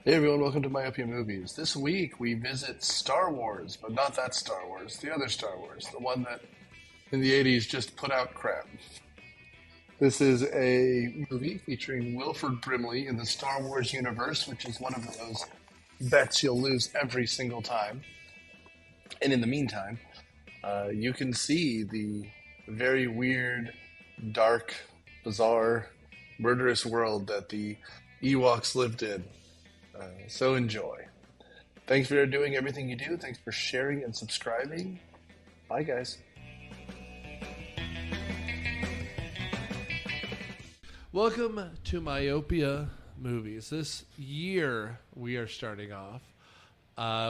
Hey everyone, welcome to Myopia Movies. This week we visit Star Wars, but not that Star Wars, the other Star Wars, the one that in the 80s just put out crap. This is a movie featuring Wilfred Brimley in the Star Wars universe, which is one of those bets you'll lose every single time. And in the meantime, you can see the very weird, dark, bizarre, murderous world that the Ewoks lived in. So enjoy. Thanks for doing everything you do. Thanks for sharing and subscribing. Bye, guys. Welcome to Myopia Movies. This year we are starting off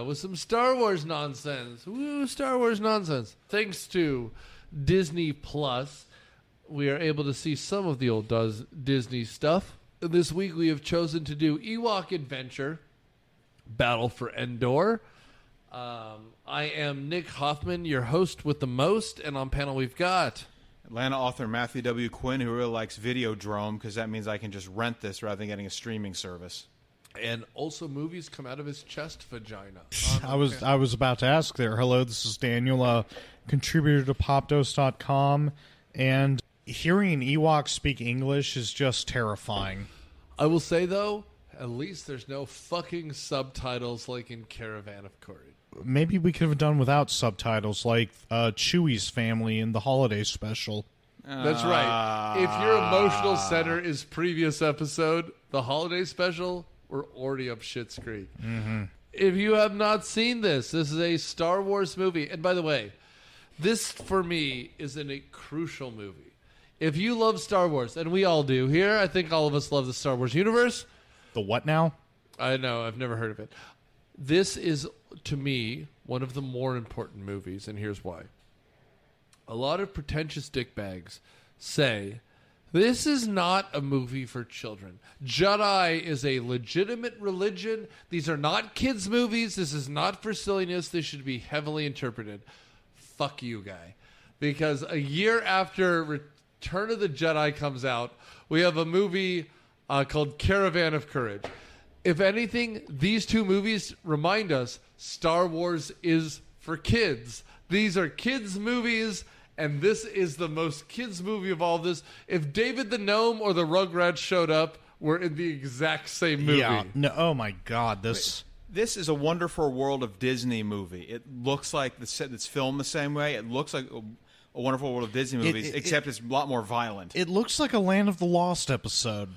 with some Star Wars nonsense. Woo, Star Wars nonsense. Thanks to Disney Plus, we are able to see some of the old Disney stuff. This week we have chosen to do Ewok Adventure, Battle for Endor. I am Nick Hoffman, your host with the most, and on panel we've got Atlanta author Matthew W. Quinn, who really likes Videodrome, because that means I can just rent this rather than getting a streaming service. and also movies come out of his chest vagina. I was about to ask there. Hello, this is Daniel, contributor to popdose.com, and hearing Ewoks speak English is just terrifying. I will say, though, at least there's no fucking subtitles like in Caravan of Courage. Maybe we could have done without subtitles, like Chewie's family in the holiday special. That's right. If your emotional center is previous episode, the holiday special, we're already up Schitt's Creek. Mm-hmm. If you have not seen this is a Star Wars movie. And by the way, this, for me, is a crucial movie. If you love Star Wars, and we all do here, I think all of us love the Star Wars universe. The what now? I know, I've never heard of it. This is, to me, one of the more important movies, and here's why. A lot of pretentious dickbags say, this is not a movie for children. Jedi is a legitimate religion. These are not kids' movies. This is not for silliness. This should be heavily interpreted. Fuck you, guy. Because a year after Return of the Jedi comes out, we have a movie called Caravan of Courage. If anything, these two movies remind us Star Wars is for kids. These are kids' movies, and this is the most kids' movie of all of this. If David the Gnome or the Rugrats showed up, we're in the exact same movie. Yeah. No, oh my God, this is a Wonderful World of Disney movie. It looks like it's filmed the same way. It looks like a Wonderful World of Disney movies, except it's a lot more violent. It looks like a Land of the Lost episode.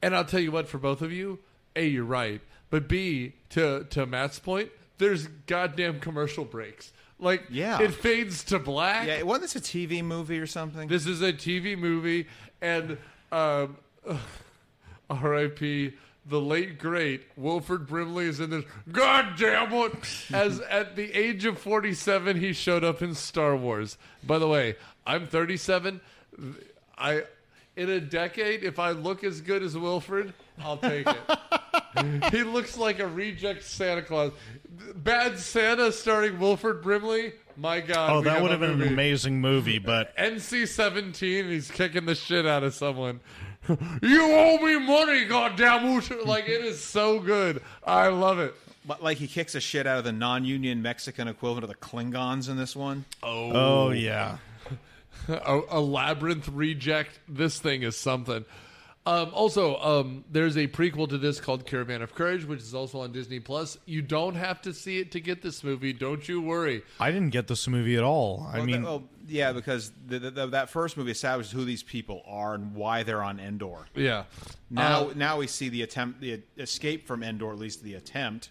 And I'll tell you what, for both of you, A, you're right. But B, to Matt's point, there's goddamn commercial breaks. Like, yeah. It fades to black. Yeah, wasn't this a TV movie or something? This is a TV movie, and R.I.P., the late, great Wilfred Brimley is in this. God damn it! As at the age of 47, he showed up in Star Wars. By the way, I'm 37. In a decade, if I look as good as Wilfred, I'll take it. He looks like a reject Santa Claus. Bad Santa starring Wilfred Brimley. My God. Oh, that would have been an amazing movie, but NC-17, he's kicking the shit out of someone. You owe me money, goddammit! Like, it is so good. I love it. But like he kicks the shit out of the non-union Mexican equivalent of the Klingons in this one. Oh yeah. A labyrinth reject. This thing is something. Also, there's a prequel to this called Caravan of Courage, which is also on Disney Plus. You don't have to see it to get this movie. Don't you worry. I didn't get this movie at all. Yeah, because that first movie establishes who these people are and why they're on Endor. Yeah. Now we see the escape from Endor, at least the attempt,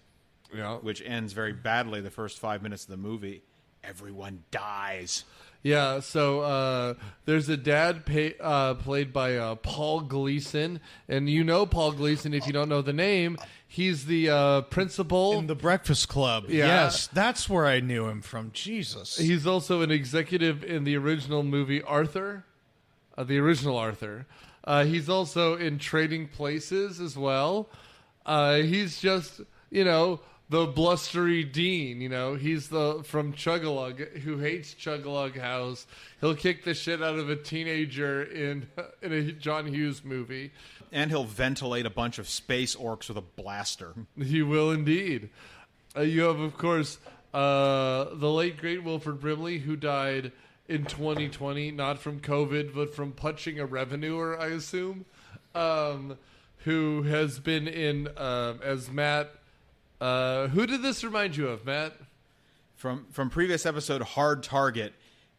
yeah, which ends very badly the first 5 minutes of the movie. Everyone dies. Yeah, so there's a dad played by Paul Gleason, and you know Paul Gleason if you don't know the name. He's the principal in The Breakfast Club. Yeah. Yes, that's where I knew him from. Jesus. He's also an executive in the original movie Arthur, the original Arthur. He's also in Trading Places as well. He's just, the blustery dean. You know, he's from Chug-a-Lug who hates Chug-a-Lug House. He'll kick the shit out of a teenager in a John Hughes movie. And he'll ventilate a bunch of space orcs with a blaster. He will indeed. You have, of course, the late, great Wilfred Brimley, who died in 2020, not from COVID, but from punching a revenuer, I assume, who has been in, as Matt... who did this remind you of, Matt? From previous episode, Hard Target.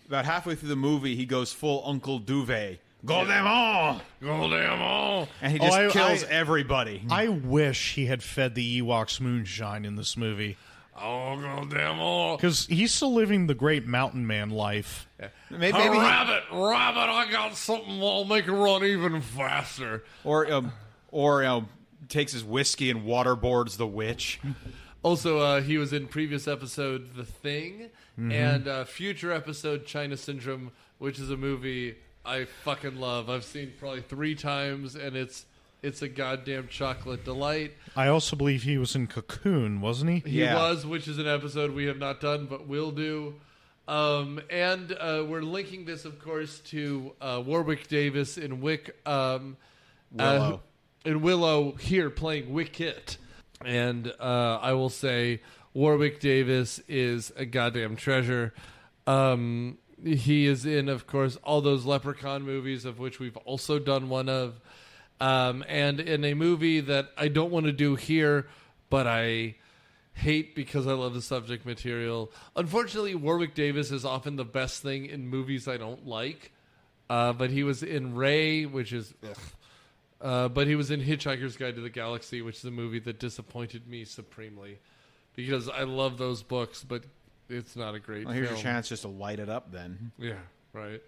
About halfway through the movie, he goes full Uncle Duvet. Go them all! Go them all! And he just kills everybody. I wish he had fed the Ewoks moonshine in this movie. Oh, go them all! Because he's still living the great mountain man life. Yeah. Maybe rabbit, I got something that'll make it run even faster. Or takes his whiskey and waterboards the witch. Also, he was in previous episode The Thing, and future episode China Syndrome, which is a movie I fucking love. I've seen probably 3 times, and it's a goddamn chocolate delight. I also believe he was in Cocoon, wasn't he? He was, which is an episode we have not done, but will do. And we're linking this, of course, to Warwick Davis in Willow. In Willow here playing Wicket. And I will say Warwick Davis is a goddamn treasure. He is in, of course, all those Leprechaun movies, of which we've also done one of. And in a movie that I don't want to do here, but I hate because I love the subject material. Unfortunately, Warwick Davis is often the best thing in movies I don't like. But he was in Ray, which is... but he was in Hitchhiker's Guide to the Galaxy, which is a movie that disappointed me supremely. Because I love those books, but it's not a great film. Here's your chance just to light it up then. Yeah, right.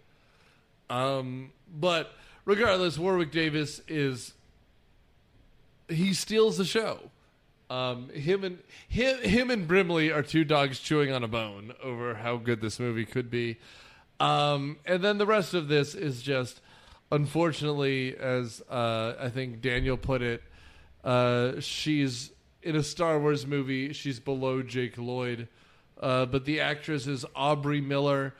But regardless, Warwick Davis he steals the show. Him and Brimley are 2 dogs chewing on a bone over how good this movie could be. And then the rest of this is just, unfortunately, as I think Daniel put it, she's in a Star Wars movie. She's below Jake Lloyd. But the actress is Aubree Miller.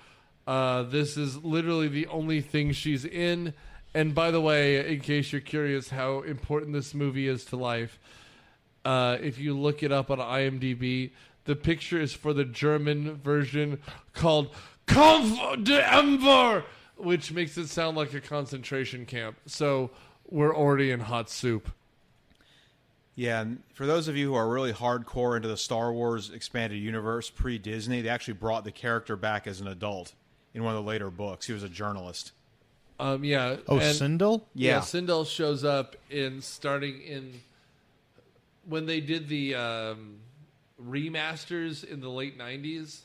This is literally the only thing she's in. And by the way, in case you're curious how important this movie is to life, if you look it up on IMDb, the picture is for the German version called Kampf der Emperor, which makes it sound like a concentration camp. So we're already in hot soup. Yeah, and for those of you who are really hardcore into the Star Wars expanded universe pre-Disney, they actually brought the character back as an adult in one of the later books. He was a journalist. Yeah. Oh, Sindel? Yeah, Sindel shows up starting in when they did the remasters in the late 90s,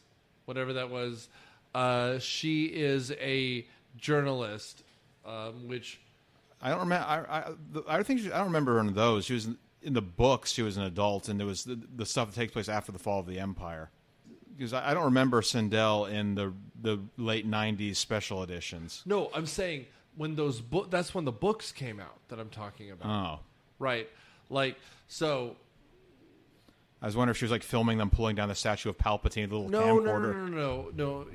whatever that was. She is a journalist, which I don't remember. I don't remember her in those. She was in the books. She was an adult, and there was the stuff that takes place after the fall of the Empire. Because I don't remember Sindel in the late '90s special editions. No, I'm saying when those that's when the books came out that I'm talking about. Oh, right. Like so. I was wondering if she was like filming them pulling down the statue of Palpatine, the little camcorder. No.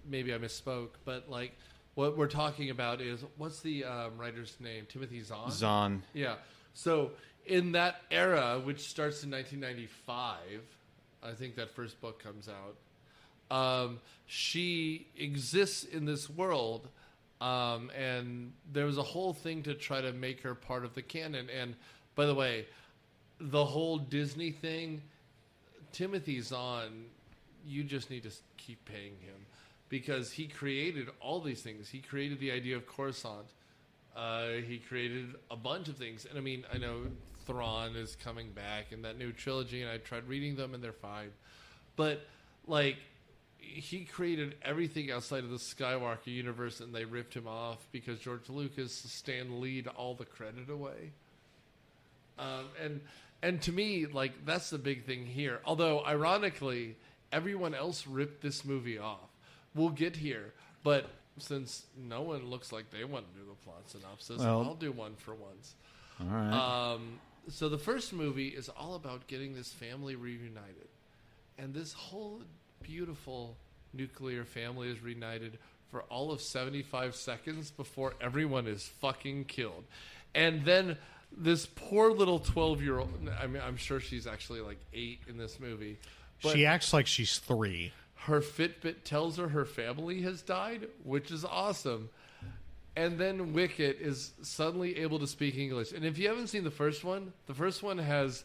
Maybe I misspoke, but like what we're talking about is what's the writer's name? Timothy Zahn. Zahn. Yeah. So in that era, which starts in 1995, I think that first book comes out. She exists in this world, and there was a whole thing to try to make her part of the canon. And by the way, the whole Disney thing, Timothy Zahn, you just need to keep paying him. Because he created all these things. He created the idea of Coruscant. He created a bunch of things. And I mean, I know Thrawn is coming back in that new trilogy, and I tried reading them, and they're fine. But, like, he created everything outside of the Skywalker universe, and they ripped him off because George Lucas, Stan Lee, all the credit away. And to me, like, that's the big thing here. Although, ironically, everyone else ripped this movie off. We'll get here, but since no one looks like they want to do the plot synopsis, I'll do one for once. All right. So the first movie is all about getting this family reunited. And this whole beautiful nuclear family is reunited for all of 75 seconds before everyone is fucking killed. And then this poor little 12-year-old, I mean, I'm sure she's actually like 8 in this movie. But She acts like she's 3. her Fitbit tells her family has died, which is awesome. And then Wicket is suddenly able to speak English. And if you haven't seen the first one has,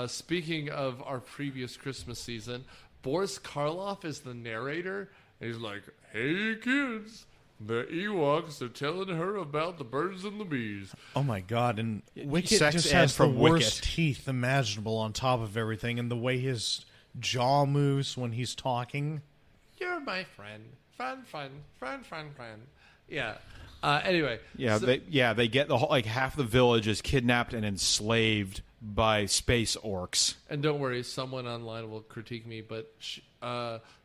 speaking of our previous Christmas season, Boris Karloff is the narrator. And he's like, hey, kids, the Ewoks are telling her about the birds and the bees. Oh my god! And Wicket Sex just ad has the from worst Wicket. teeth imaginable on top of everything, and the way his jaw moves when he's talking. You're my friend. Friend. Yeah. Anyway. Yeah, so- they get the whole, like half the village is kidnapped and enslaved by space orcs. And don't worry, someone online will critique me, but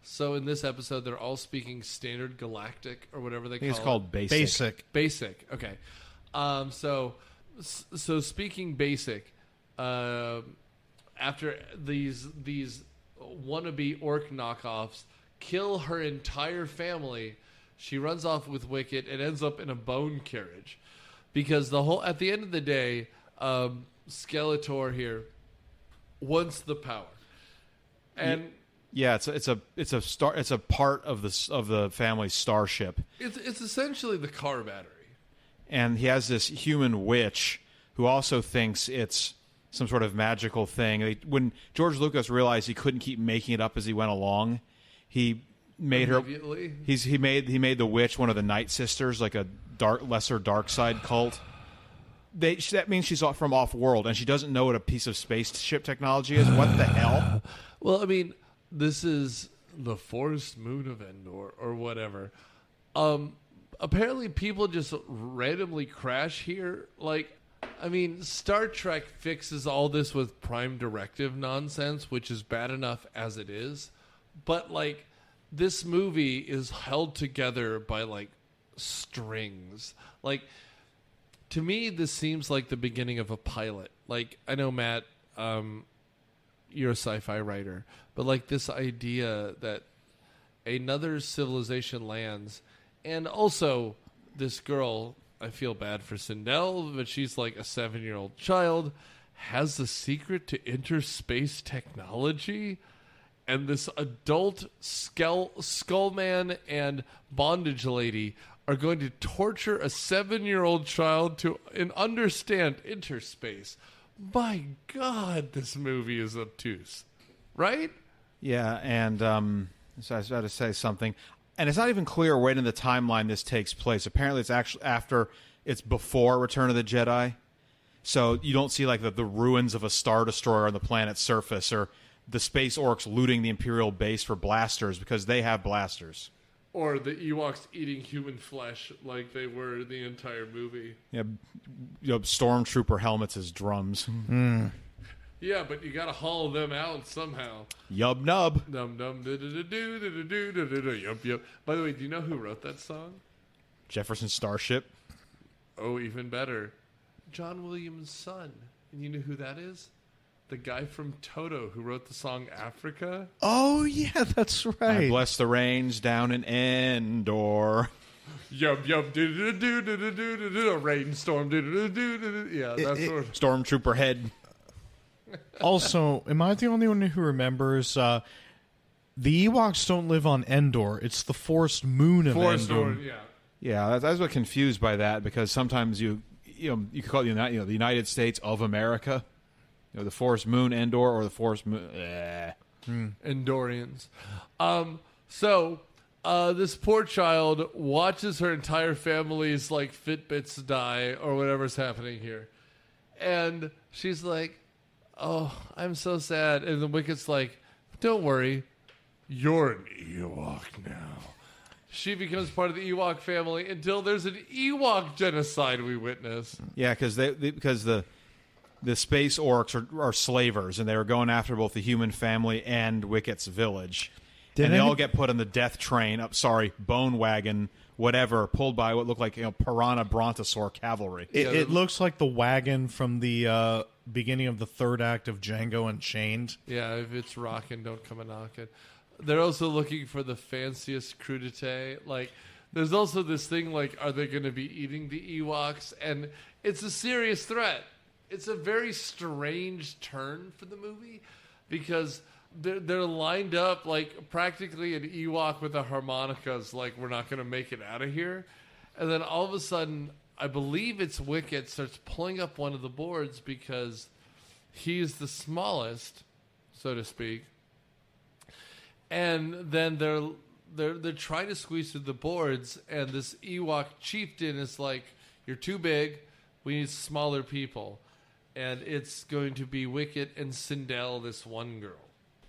so in this episode, they're all speaking standard galactic or whatever they I think call it's called it. basic. Basic. Okay. So speaking basic, after these wannabe orc knockoffs kill her entire family, she runs off with Wicket and ends up in a bone carriage, because at the end of the day, Skeletor here wants the power, and Yeah, it's a part of the family's starship, it's essentially the car battery. and he has this human witch who also thinks it's some sort of magical thing. When George Lucas realized he couldn't keep making it up as he went along, he made her. Immediately. He made the witch one of the Night Sisters, like a lesser dark side cult. That means she's from off world, and she doesn't know what a piece of spaceship technology is. What the hell? Well, I mean, this is the forest moon of Endor or whatever. Apparently people just randomly crash here. Like, I mean, Star Trek fixes all this with Prime Directive nonsense, which is bad enough as it is. But, like, this movie is held together by, like, strings. Like, to me, this seems like the beginning of a pilot. Like, I know, Matt, you're a sci-fi writer, but, like, this idea that another civilization lands, and also this girl, I feel bad for Sindel, but she's like a 7-year-old child, has the secret to interspace technology, and this adult skullman and bondage lady are going to torture a 7-year-old child to understand interspace. My God, this movie is obtuse, right? Yeah, and so I was about to say something, and it's not even clear when in the timeline this takes place. Apparently, it's actually it's before Return of the Jedi, so you don't see like the ruins of a Star Destroyer on the planet's surface, or the space orcs looting the Imperial base for blasters because they have blasters. Or the Ewoks eating human flesh like they were the entire movie. Yeah, stormtrooper helmets as drums. Yeah, but you gotta haul them out somehow. Yub nub. Dum dum do do do do do do do do do yup yup. By the way, do you know who wrote that song? Jefferson Starship. Oh, even better, John Williams' son. And you know who that is? The guy from Toto who wrote the song Africa. Oh yeah, that's I right. bless the rains down in Endor. Yup yup do do do do do do do do. A rainstorm do do do do do. Yeah, that's sort of. Stormtrooper head. Also, am I the only one who remembers the Ewoks don't live on Endor? It's the forest moon of Forest Endor. Lord, yeah. Yeah, I was a bit confused by that because sometimes you could call it the United States of America, the forest moon Endor or the forest moon. Endorians. So this poor child watches her entire family's like Fitbits die or whatever's happening here, and she's like, "Oh, I'm so sad." And the Wicket's like, "Don't worry, you're an Ewok now." She becomes part of the Ewok family until there's an Ewok genocide we witness. Yeah, because the space orcs are slavers, and they were going after both the human family and Wicket's village. And they all get put on the death train, bone wagon, whatever, pulled by what looked like Piranha Brontosaur cavalry. It looks like the wagon from the beginning of the third act of Django Unchained. Yeah, if it's rocking, don't come a knocking. They're also looking for the fanciest crudité. Like, there's also this thing, like, are they going to be eating the Ewoks? And it's a serious threat. It's a very strange turn for the movie because they're lined up like practically an Ewok with a harmonica is like, we're not going to make it out of here. And then all of a sudden, I believe it's Wicket starts pulling up one of the boards because he's the smallest, so to speak. And then they're trying to squeeze through the boards, and this Ewok chieftain is like, you're too big, we need smaller people. And it's going to be Wicket and Sindel, this one girl.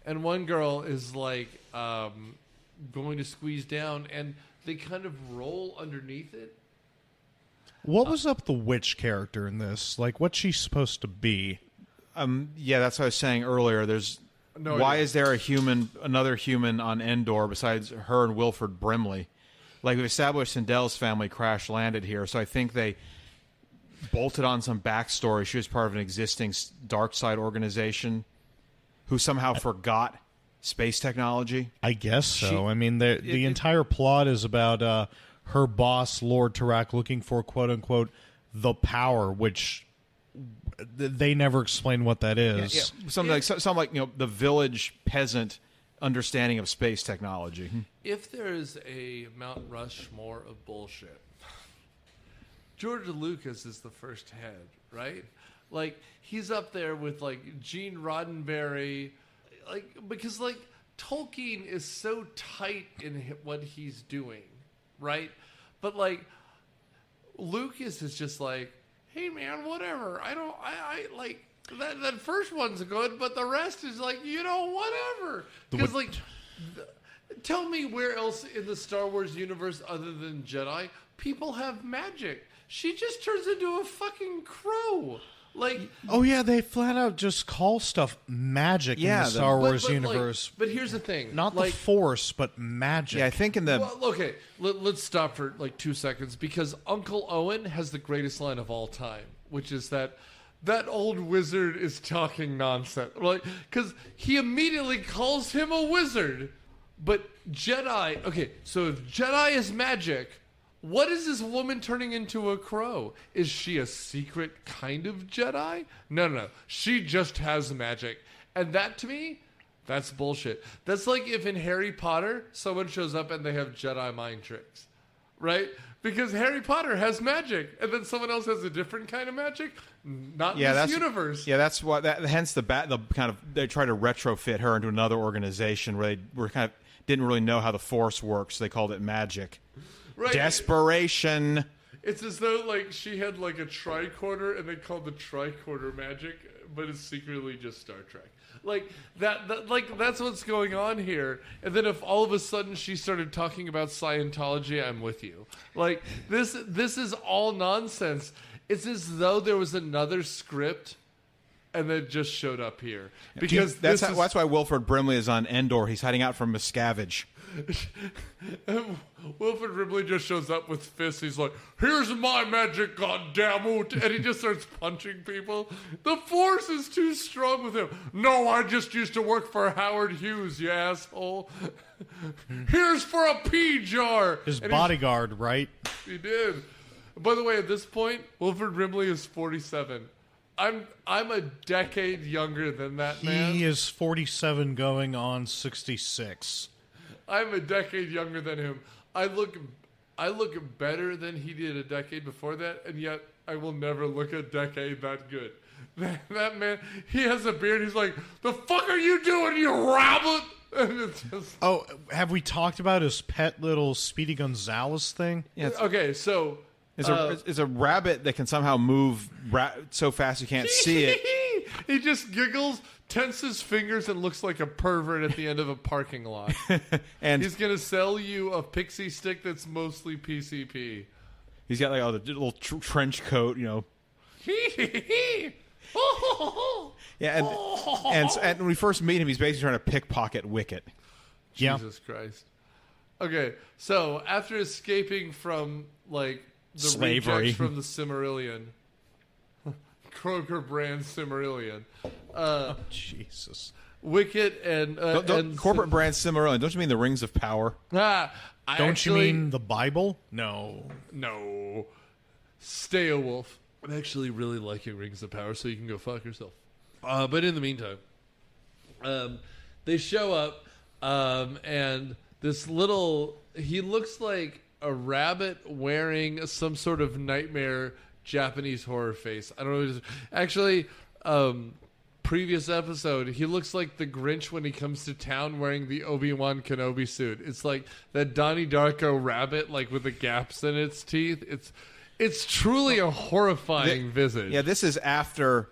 And one girl is like going to squeeze down, and they kind of roll underneath it. What was up the witch character in this? Like, what's she supposed to be? Yeah, that's what I was saying earlier. There's why is there another human on Endor besides her and Wilfred Brimley? Like, we've established Sindel's family crash landed here, so I think they bolted on some backstory. She was part of an existing dark side organization who somehow forgot space technology. I guess so. I mean, the entire plot is about her boss, Lord Tarak, looking for, quote-unquote, the power, which they never explain what that is. Yeah. Something like the village peasant understanding of space technology. If there is a Mount Rushmore of bullshit, George Lucas is the first head, right? Like, he's up there with, like, Gene Roddenberry, like, because, like, Tolkien is so tight in what he's doing, right? But, like, Lucas is just like, hey, man, whatever. I like, that first one's good, but the rest is like, whatever. Because, like, tell me where else in the Star Wars universe other than Jedi people have magic. She just turns into a fucking crow. Like, oh yeah, they flat out just call stuff magic in the Star Wars universe. But here's the thing: not the Force, but magic. Yeah, I think in the okay. Let's stop for like 2 seconds because Uncle Owen has the greatest line of all time, which is that old wizard is talking nonsense. Like, because he immediately calls him a wizard, but Jedi. Okay, so if Jedi is magic. What is this woman turning into a crow? Is she a secret kind of Jedi? No. She just has magic. And that, to me, that's bullshit. That's like if in Harry Potter, someone shows up and they have Jedi mind tricks. Right? Because Harry Potter has magic. And then someone else has a different kind of magic. Not in this universe. Yeah, that's what. Hence the kind of they try to retrofit her into another organization where they were kind of didn't really know how the Force works. So they called it magic. Right. Desperation. It's as though like she had like a tricorder and they called the tricorder magic, but it's secretly just Star Trek. Like that like that's what's going on here. And then if all of a sudden she started talking about Scientology, I'm with you. Like this is all nonsense. It's as though there was another script and then just showed up here. Because that's why Wilfred Brimley is on Endor. He's hiding out from Miscavige. Wilfred Brimley just shows up with fists. He's like, here's my magic, goddammit. And he just starts punching people. The Force is too strong with him. No, I just used to work for Howard Hughes, you asshole. Here's for a pea jar. His bodyguard, right? He did. By the way, at this point, Wilfred Brimley is 47. I'm a decade younger than that man. He is 47 going on 66. I'm a decade younger than him. I look better than he did a decade before that, and yet I will never look a decade that good. That man, he has a beard. He's like, the fuck are you doing, you rabbit? And it's just... Oh, have we talked about his pet little Speedy Gonzales thing? Yeah, okay, so... It's a rabbit that can somehow move so fast you can't see it. He just giggles, tenses his fingers, and looks like a pervert at the end of a parking lot. And he's going to sell you a pixie stick that's mostly PCP. He's got like the little trench coat, Yeah, and when we first meet him, he's basically trying to pickpocket Wicket. Jesus Christ. Okay, so after escaping from, like... the slavery rejects from the Silmarillion. Kroger brand Cimmerillion. Jesus. Wicket and corporate brand Cimarron. Don't you mean the Rings of Power? Don't you mean the Bible? No. Stay a wolf. I'm actually really liking Rings of Power, so you can go fuck yourself. But in the meantime, they show up, and this he looks like a rabbit wearing some sort of nightmare Japanese horror face. I don't know what it is. Actually, previous episode, he looks like the Grinch when he comes to town wearing the Obi-Wan Kenobi suit. It's like that Donnie Darko rabbit, like with the gaps in its teeth. It's truly a horrifying visage. Yeah, this is after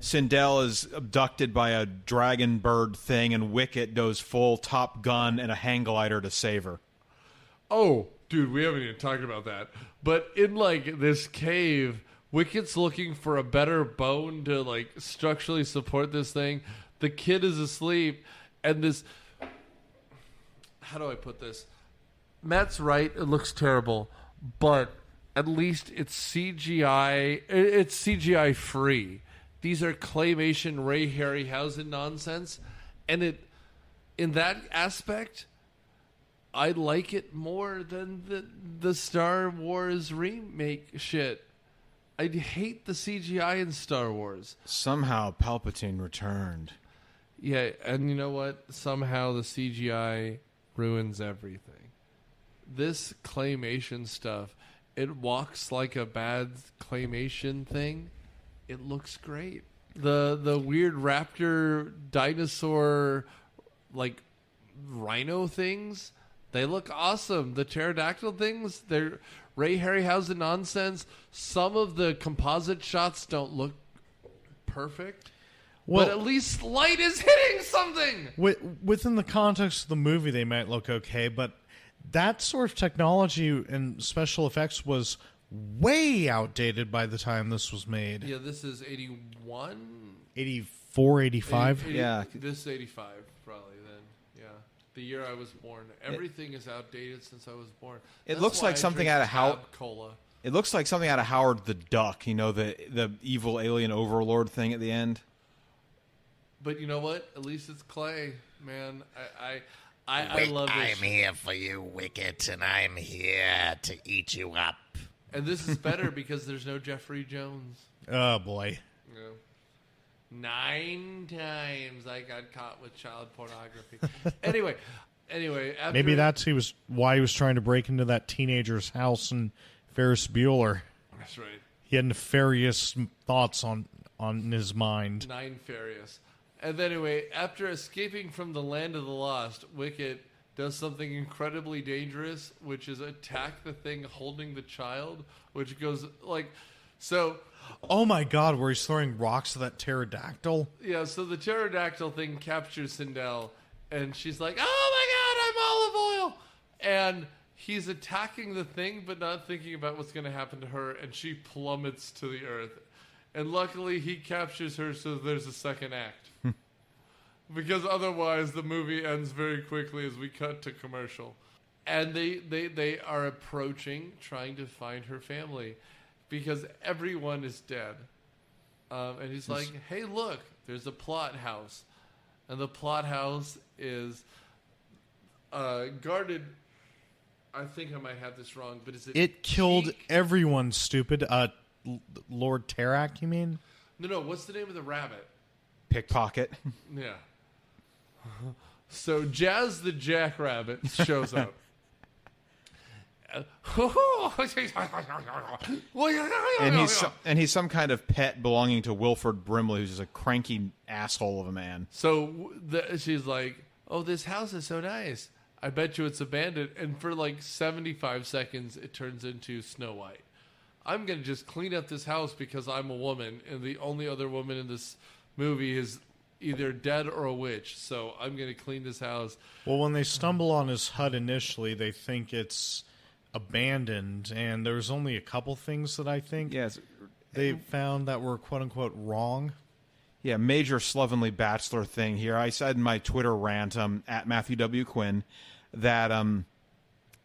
Sindel is abducted by a dragon bird thing, and Wicket goes full Top Gun and a hang glider to save her. Oh, dude, we haven't even talked about that. But in, like, this cave, Wicket's looking for a better bone to, like, structurally support this thing. The kid is asleep, and this... How do I put this? Matt's right, it looks terrible, but at least it's CGI... It's CGI-free. These are claymation Ray Harryhausen nonsense, and in that aspect... I like it more than the Star Wars remake shit. I hate the CGI in Star Wars. Somehow Palpatine returned. Yeah, and you know what? Somehow the CGI ruins everything. This claymation stuff, it walks like a bad claymation thing. It looks great. The weird raptor dinosaur like rhino things, they look awesome. The pterodactyl things, they're Ray Harryhausen nonsense. Some of the composite shots don't look perfect. Well, but at least light is hitting something. Within the context of the movie, they might look okay, but that sort of technology and special effects was way outdated by the time this was made. Yeah, this is 81? 84, 85? Yeah. This is 85, probably then. Yeah. The year I was born. Everything is outdated since I was born. It looks like something out of Howard. Cola. It looks like something out of Howard the Duck. You know, the evil alien overlord thing at the end. But you know what? At least it's clay, man. I love this. I'm here for you, Wicket, and I'm here to eat you up. And this is better because there's no Jeffrey Jones. Oh, boy. You know, 9 times I got caught with child pornography. Anyway, after maybe that's why he was trying to break into that teenager's house in Ferris Bueller. That's right. He had nefarious thoughts on his mind. 9 furious. And then anyway, after escaping from the land of the lost, Wicket does something incredibly dangerous, which is attack the thing holding the child, which goes like so. Oh my God, where he's throwing rocks to that pterodactyl? Yeah, so the pterodactyl thing captures Sindel, and she's like, oh my God, I'm olive oil! And he's attacking the thing, but not thinking about what's going to happen to her, and she plummets to the earth. And luckily, he captures her, so there's a second act. Because otherwise, the movie ends very quickly as we cut to commercial. And they are approaching, trying to find her family. Because everyone is dead. And he's like, hey, look, there's a plot house. And the plot house is guarded. I think I might have this wrong, but is it... It killed Cheek? everyone, stupid. Lord Tarak, you mean? No, what's the name of the rabbit? Pickpocket. Yeah. So Jazz the Jackrabbit shows up. and he's some kind of pet belonging to Wilfred Brimley, who's just a cranky asshole of a man. So she's like, oh, this house is so nice. I bet you it's abandoned. And for like 75 seconds, it turns into Snow White. I'm going to just clean up this house because I'm a woman, and the only other woman in this movie is either dead or a witch, so I'm going to clean this house. Well, when they stumble on his hut initially, they think it's abandoned, and there's only a couple things that I think they found that were quote-unquote wrong. Yeah, major slovenly bachelor thing here. I said in my Twitter rant, at Matthew W. Quinn, that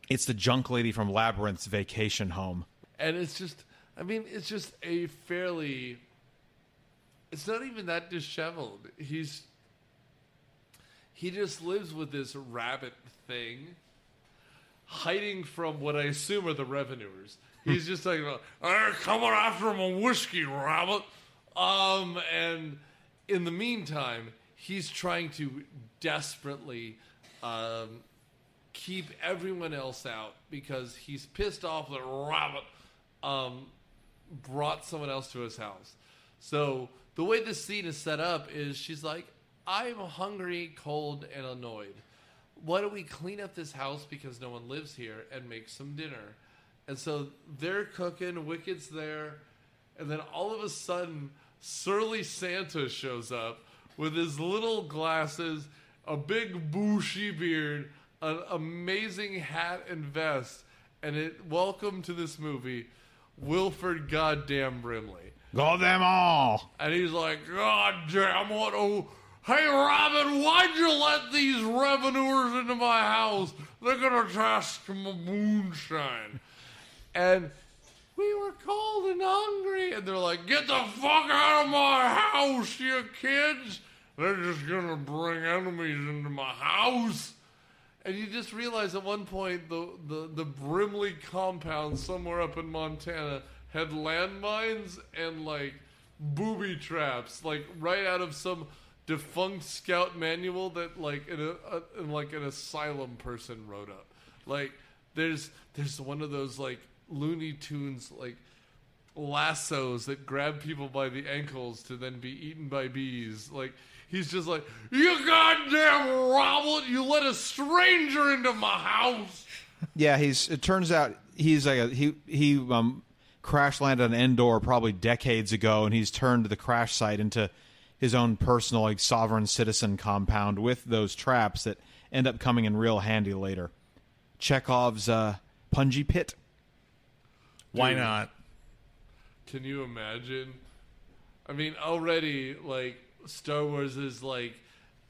it's the junk lady from Labyrinth's vacation home. And it's just, it's just a fairly it's not even that disheveled. He just lives with this rabbit thing, hiding from what I assume are the revenuers. He's just like, they're coming after my whiskey, rabbit. And in the meantime, he's trying to desperately keep everyone else out because he's pissed off that rabbit brought someone else to his house. So the way this scene is set up is she's like, I'm hungry, cold, and annoyed. Why don't we clean up this house because no one lives here and make some dinner? And so they're cooking, Wicked's there, and then all of a sudden, surly Santa shows up with his little glasses, a big bushy beard, an amazing hat and vest, and welcome to this movie, Wilfred goddamn Brimley. Go them all. And he's like, God damn what? Oh, hey, Robin, why'd you let these revenuers into my house? They're going to task my moonshine. And we were cold and hungry. And they're like, get the fuck out of my house, you kids. They're just going to bring enemies into my house. And you just realize at one point the Brimley compound somewhere up in Montana had landmines and like booby traps, like right out of some defunct scout manual that like an asylum person wrote up. Like there's one of those like Looney Tunes like lassos that grab people by the ankles to then be eaten by bees. Like he's just like, you goddamn Robert, you let a stranger into my house. Yeah, it turns out he's like he crash landed on Endor probably decades ago, and he's turned the crash site into his own personal like sovereign citizen compound with those traps that end up coming in real handy later. Chekhov's punji pit. Why not? Can you imagine? I mean, already like Star Wars is like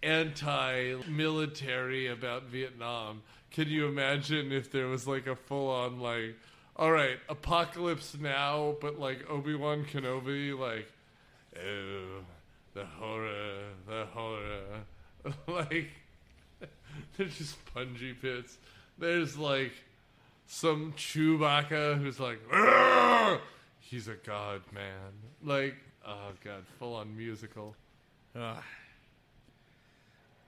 anti-military about Vietnam. Can you imagine if there was like a full-on like, all right, apocalypse now, but like Obi-Wan Kenobi, like, oh, the horror. Like, there's just punji pits. There's like some Chewbacca who's like, argh! He's a god, man. Like, oh god, full-on musical.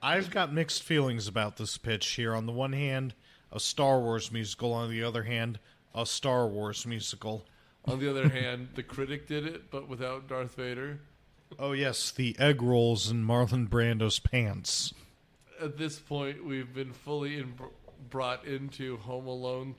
I've got mixed feelings about this pitch here. On the one hand, a Star Wars musical. On the other hand, a Star Wars musical. On the other hand, the critic did it, but without Darth Vader. Oh, yes, the egg rolls in Marlon Brando's pants. At this point, we've been fully brought into Home Alone.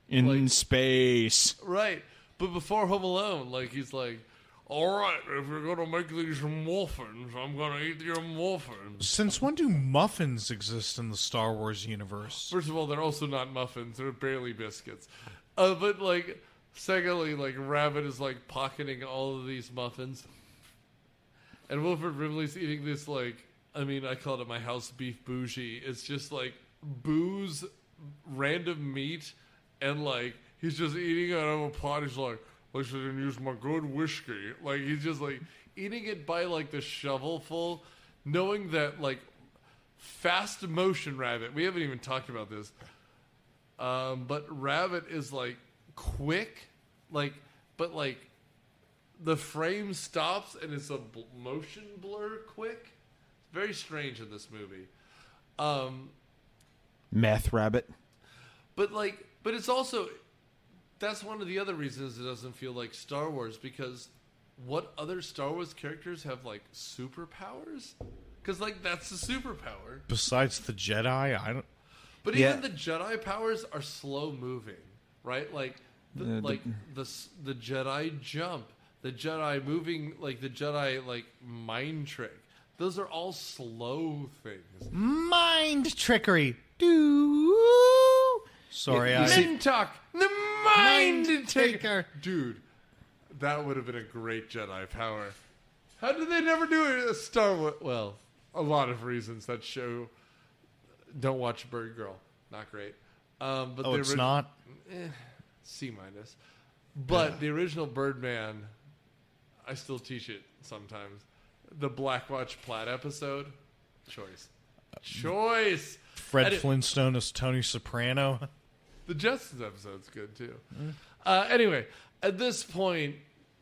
In space. Right. But before Home Alone, like, he's like, all right, if you're going to make these muffins, I'm going to eat your muffins. Since when do muffins exist in the Star Wars universe? First of all, they're also not muffins. They're barely biscuits. But, like, secondly, like, Rabbit is, like, pocketing all of these muffins. And Wilfred Brimley's eating this, like, I mean, I called it my house beef bougie. It's just, like, booze, random meat, and, like, he's just eating out of a pot. He's like, I should use my good whiskey. Like, he's just, like, eating it by, like, the shovelful, knowing that, like, fast motion Rabbit, we haven't even talked about this, but Rabbit is, like, quick, like, but, like, the frame stops and it's a motion blur quick. Very strange in this movie. Meth Rabbit. But, like, but it's also... That's one of the other reasons it doesn't feel like Star Wars, because what other Star Wars characters have, like, superpowers? Because, like, that's the superpower. Besides the Jedi, I don't... But even the Jedi powers are slow-moving, right? Like, the Jedi jump, the Jedi moving, like, the Jedi, like, mind trick. Those are all slow things. Mind trickery. Doo. Sorry, Mintok, the mind taker. Dude, that would have been a great Jedi power. How did they never do it? A Star Wars? Well, a lot of reasons. That show. Don't watch Bird Girl. Not great. But it's not? C-. But the original Birdman, I still teach it sometimes. The Black Watch Platt episode. Choice. Fred Flintstone as Tony Soprano. The Jetsons episode's good, too. Anyway, at this point,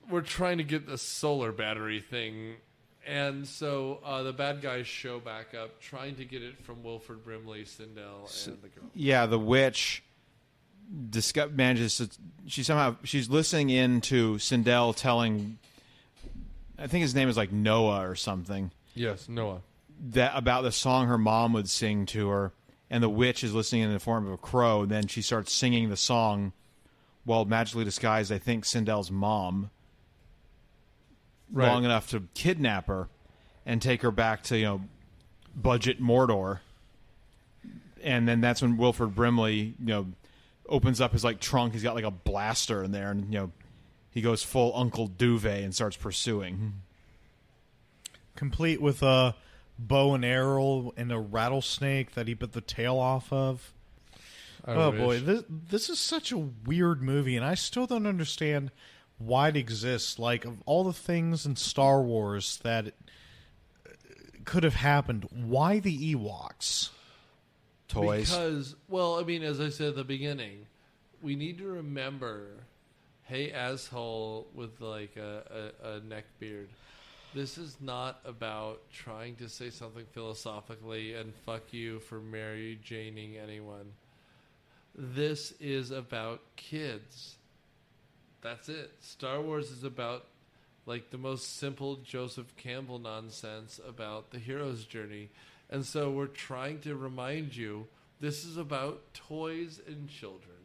we're trying to get the solar battery thing. And so the bad guys show back up, trying to get it from Wilfred Brimley, Sindel, and the girl. Yeah, the witch manages to... She's listening in to Sindel telling... I think his name is like Noah or something. Yes, Noah. That about the song her mom would sing to her. And the witch is listening in the form of a crow. Then she starts singing the song while magically disguised, I think, Sindel's mom. Right. Long enough to kidnap her and take her back to, budget Mordor. And then that's when Wilfred Brimley, opens up his trunk. He's got a blaster in there, and he goes full Uncle Duvet and starts pursuing. Complete with a bow and arrow and a rattlesnake that he bit the tail off of. Boy, this is such a weird movie, and I still don't understand why it exists. Of all the things in Star Wars that could have happened, why the Ewoks? Toys. Because, as I said at the beginning, we need to remember, hey, asshole with a neck beard, this is not about trying to say something philosophically and fuck you for Mary Janing anyone. This is about kids. That's it. Star Wars is about the most simple Joseph Campbell nonsense about the hero's journey. And so we're trying to remind you this is about toys and children.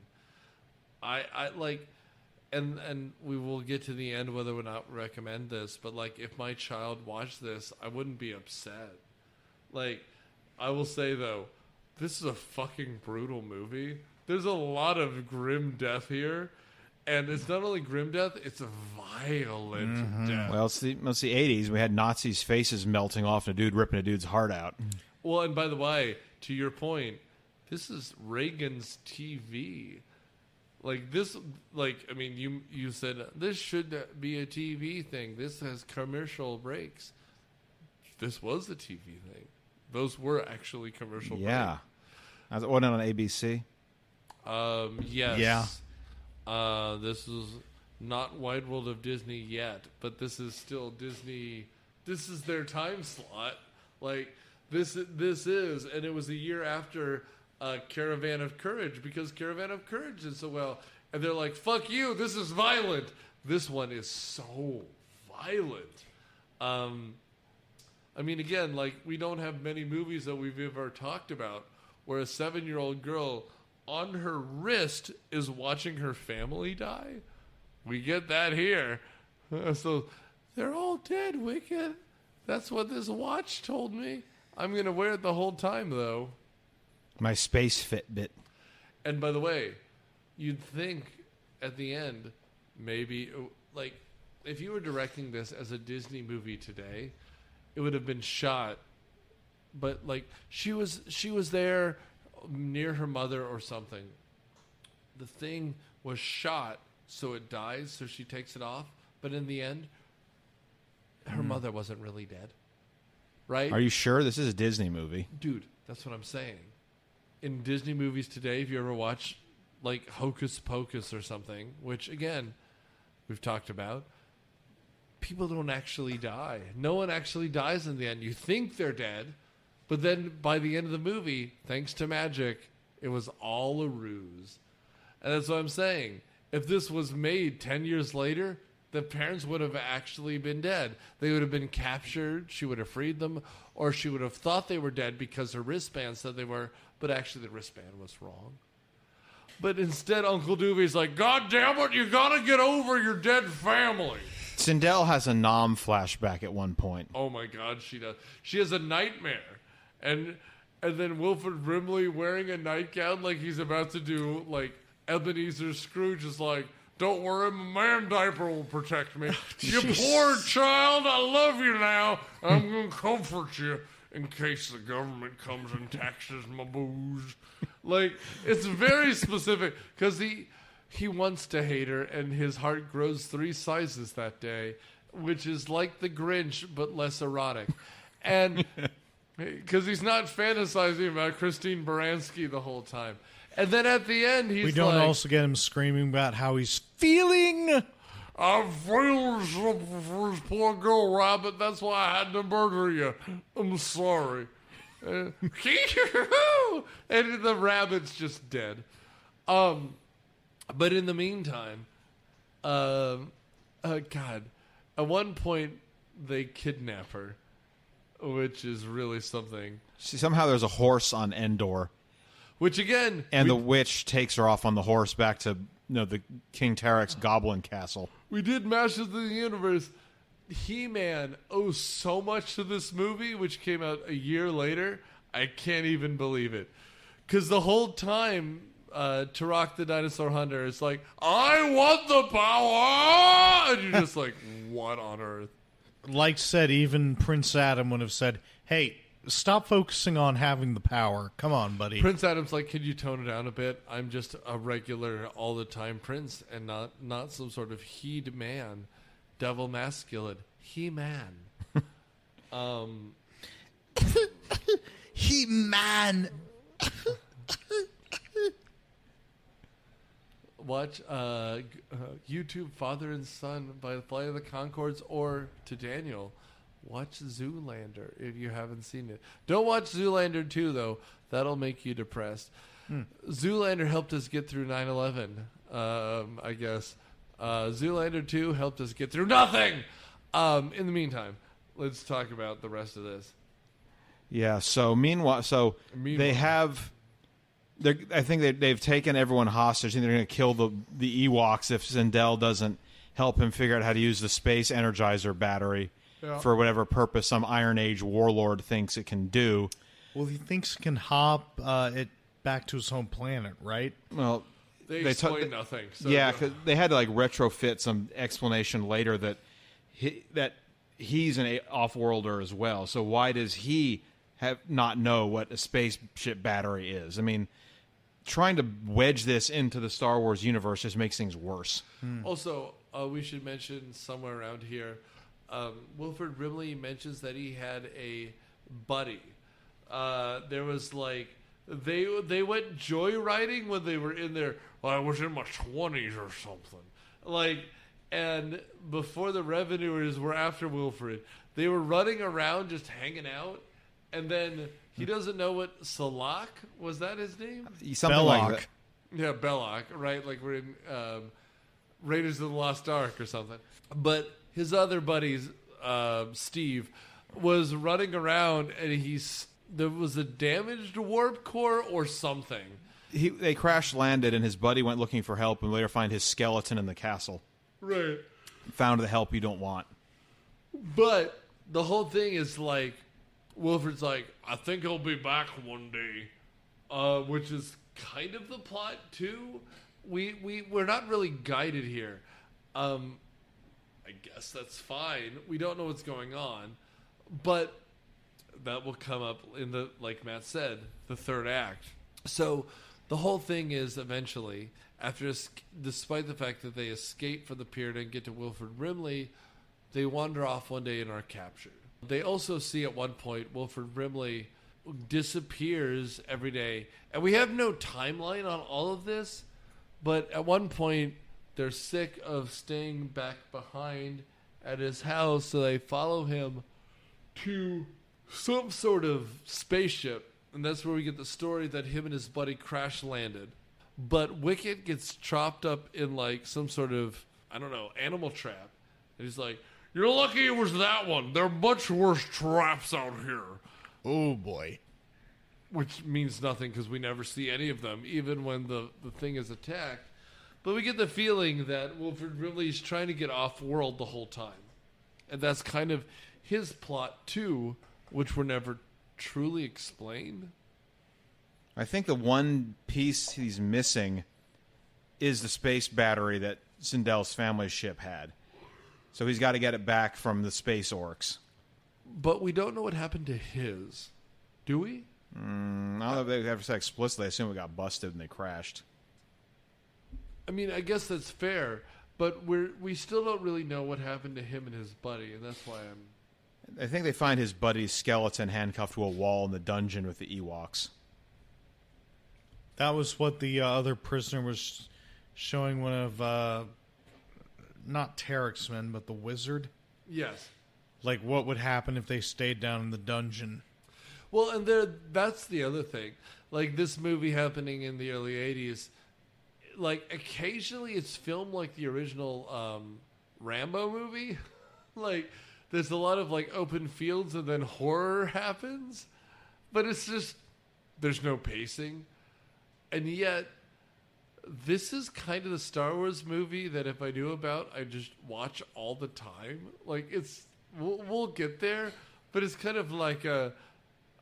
And we will get to the end whether or not recommend this, but if my child watched this, I wouldn't be upset. I will say though, this is a fucking brutal movie. There's a lot of grim death here. And it's not only grim death, it's a violent death. Well, it's the 80s. We had Nazis' faces melting off and a dude ripping a dude's heart out. Well, and by the way, to your point, this is Reagan's TV. You said, this should be a TV thing. This has commercial breaks. This was a TV thing. Those were actually commercial breaks. Yeah. Was it on ABC? Yes. Yeah. This is not Wide World of Disney yet, but this is still Disney. This is their time slot. This is, and it was a year after Caravan of Courage, because Caravan of Courage did so well. And they're like, fuck you, this is violent. This one is so violent. Again, we don't have many movies that we've ever talked about where a 7-year-old girl on her wrist is watching her family die. We get that here. So they're all dead, Wicked. That's what this watch told me. I'm going to wear it the whole time, though. My space Fitbit. And by the way, you'd think at the end, maybe, if you were directing this as a Disney movie today, it would have been shot. But, she was there near her mother or something. The thing was shot so it dies, so she takes it off. But in the end, her mother wasn't really dead. Right? Are you sure? This is a Disney movie. Dude, that's what I'm saying. In Disney movies today, if you ever watch Hocus Pocus or something, which again, we've talked about, people don't actually die. No one actually dies in the end. You think they're dead, but then by the end of the movie, thanks to magic, it was all a ruse. And that's what I'm saying. If this was made 10 years later, the parents would have actually been dead. They would have been captured. She would have freed them. Or she would have thought they were dead because her wristband said they were, but actually the wristband was wrong. But instead, Uncle Dewey's like, God damn it, you gotta get over your dead family. Sindel has a Nom flashback at one point. Oh my God, she does. She has a nightmare. And then Wilfred Brimley wearing a nightgown like he's about to do, Ebenezer Scrooge is like, don't worry, my man diaper will protect me. You poor child, I love you now. I'm going to comfort you in case the government comes and taxes my booze. It's very specific because he wants to hate her and his heart grows 3 sizes that day. which is like the Grinch but less erotic. And because he's not fantasizing about Christine Baranski the whole time. And then at the end, he's We don't also get him screaming about how he's feeling. I feel something for this poor girl, Rabbit. That's why I had to murder you. I'm sorry. And the rabbit's just dead. But in the meantime, God, at one point they kidnap her, which is really something. Somehow there's a horse on Endor. Which again, and the witch takes her off on the horse back to the King Tarek's goblin castle. We did Masters of the Universe. He-Man owes so much to this movie, which came out a year later. I can't even believe it. Because the whole time, Turok the Dinosaur Hunter is like, I want the power! And you're just like, what on earth? Like said, even Prince Adam would have said, hey, stop focusing on having the power. Come on, buddy. Prince Adam's like, can you tone it down a bit? I'm just a regular all-the-time prince and not some sort of heed man. Devil masculine. He-Man. He-Man. Watch YouTube Father and Son by Flight of the Conchords, or to Daniel, watch Zoolander if you haven't seen it. Don't watch Zoolander 2, though. That'll make you depressed. Zoolander helped us get through 9/11, I guess. Zoolander 2 helped us get through nothing! In the meantime, let's talk about the rest of this. Yeah, so meanwhile, they have... I think they've taken everyone hostage, and they're going to kill the Ewoks if Sindel doesn't help him figure out how to use the space energizer battery for whatever purpose some Iron Age warlord thinks it can do. Well, he thinks it can hop it back to his home planet, right? Well, they explain nothing. So yeah, because they had to retrofit some explanation later that he's an off-worlder as well. So why does he not know what a spaceship battery is? I mean, trying to wedge this into the Star Wars universe just makes things worse. Also, we should mention somewhere around here, Wilfred Brimley mentions that he had a buddy. There was they went joyriding when they were in their. Well, I was in my 20s or something. And before the revenuers were after Wilfred, they were running around just hanging out, and then. He doesn't know what Salak was. That his name? Something like that. Yeah, Belloc, right? Like we're in Raiders of the Lost Ark or something. But his other buddies, Steve, was running around, and there was a damaged warp core or something. They crash landed, and his buddy went looking for help, and later find his skeleton in the castle. Right. Found the help you don't want. But the whole thing is Wilfred's like, I think he'll be back one day, which is kind of the plot too. We're not really guided here. I guess that's fine. We don't know what's going on, but that will come up in the, like Matt said, the third act. So the whole thing is eventually, despite the fact that they escape from the pyramid and get to Wilfred Brimley, they wander off one day and are captured. They also see at one point Wilfred Brimley disappears every day. And we have no timeline on all of this, but at one point they're sick of staying back behind at his house, so they follow him to some sort of spaceship. And that's where we get the story that him and his buddy crash landed. But Wicket gets chopped up in some sort of, animal trap. And he's like, you're lucky it was that one. There are much worse traps out here. Oh, boy. Which means nothing because we never see any of them, even when the thing is attacked. But we get the feeling that Wilfred Brimley is trying to get off-world the whole time. And that's kind of his plot, too, which were never truly explained. I think the one piece he's missing is the space battery that Sindel's family ship had. So he's got to get it back from the space orcs. But we don't know what happened to his. Do we? I don't know if they ever said explicitly. I assume it got busted and they crashed. I mean, I guess that's fair. but we still don't really know what happened to him and his buddy, and that's why I think they find his buddy's skeleton handcuffed to a wall in the dungeon with the Ewoks. That was what the other prisoner was showing one of, not Tarek's men, but the wizard. Yes. Like, what would happen if they stayed down in the dungeon? Well, and that's the other thing. Like, this movie happening in the early 80s, like, occasionally it's filmed like the original Rambo movie. Like, there's a lot of, like, open fields and then horror happens. But it's just, there's no pacing. And yet, this is kind of the Star Wars movie that if I knew about, I just watch all the time. Like, it's, we'll get there, but it's kind of like I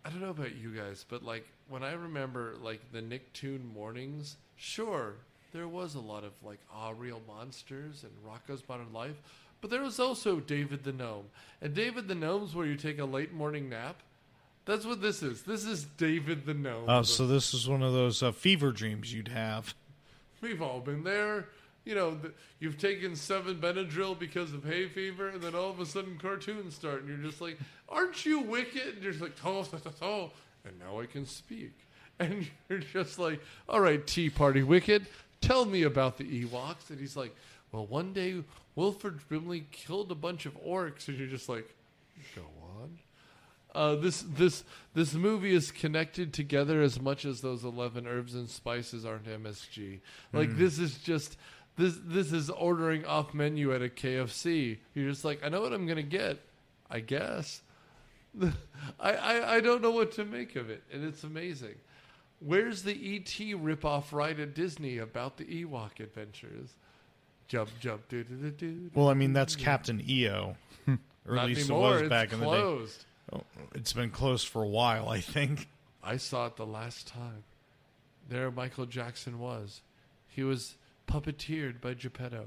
don't know about you guys, but like when I remember like the Nicktoon mornings, sure, there was a lot of like real monsters and Rocko's Modern Life, but there was also David the Gnome. And David the Gnome's where you take a late morning nap. That's what this is. This is David the Gnome. Oh, so this is one of those fever dreams you'd have. We've all been there. You know, you've taken 7 Benadryl because of hay fever, and then all of a sudden cartoons start, and you're just like, aren't you wicked? And you're just like, oh, and now I can speak. And you're just like, all right, Tea Party Wicked, tell me about the Ewoks. And he's like, well, one day Wilfred Brimley killed a bunch of orcs, and you're just like, go on. This movie is connected together as much as those 11 herbs and spices aren't MSG. Like, this is just... This is ordering off menu at a KFC. You're just like, I know what I'm going to get, I guess. I don't know what to make of it, and it's amazing. Where's the E.T. ripoff ride at Disney about the Ewok adventures? Jump, jump, do. Well, I mean, that's Captain EO. Or at Not least anymore. it was back It's in the closed. day. Oh, it's been closed for a while, I think. I saw it the last time. There Michael Jackson was. He was puppeteered by Geppetto.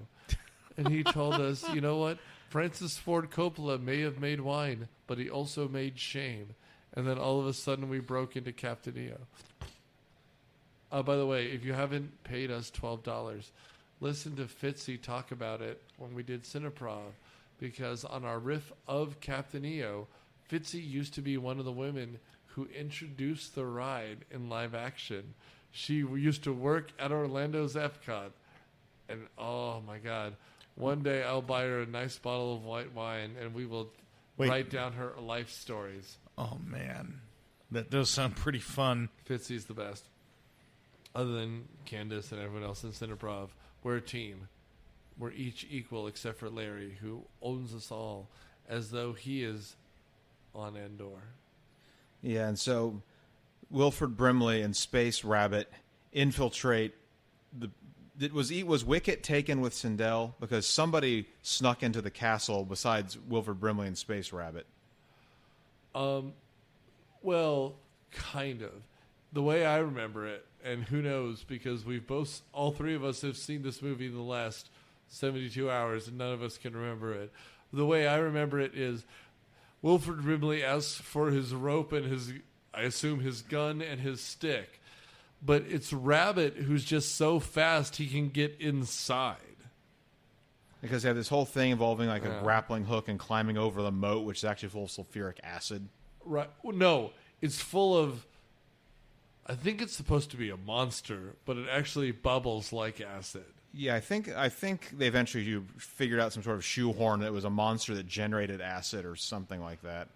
And he told us, you know what? Francis Ford Coppola may have made wine, but he also made shame. And then all of a sudden we broke into Captain EO. By the way, if you haven't paid us $12, listen to Fitzy talk about it when we did Cineprov. Because on our riff of Captain EO, Fitzy used to be one of the women who introduced the ride in live action. She used to work at Orlando's Epcot. And oh my God, one day I'll buy her a nice bottle of white wine and we will write down her life stories. Oh man, that does sound pretty fun. Fitzy's the best. Other than Candace and everyone else in Cineprov, we're a team. We're each equal except for Larry, who owns us all as though he is on Endor. Yeah, and so Wilfred Brimley and Space Rabbit infiltrate the... Was Wicket taken with Sindel? Because somebody snuck into the castle besides Wilfred Brimley and Space Rabbit. Well, kind of. The way I remember it, and who knows, because all three of us have seen this movie in the last 72 hours, and none of us can remember it. The way I remember it is Wilfred Brimley asks for his rope and I assume his gun and his stick. But it's Rabbit who's just so fast he can get inside. Because they have this whole thing involving like a grappling hook and climbing over the moat, which is actually full of sulfuric acid. Right. No, it's full of... I think it's supposed to be a monster, but it actually bubbles like acid. Yeah, I think they eventually figured out some sort of shoehorn that it was a monster that generated acid or something like that.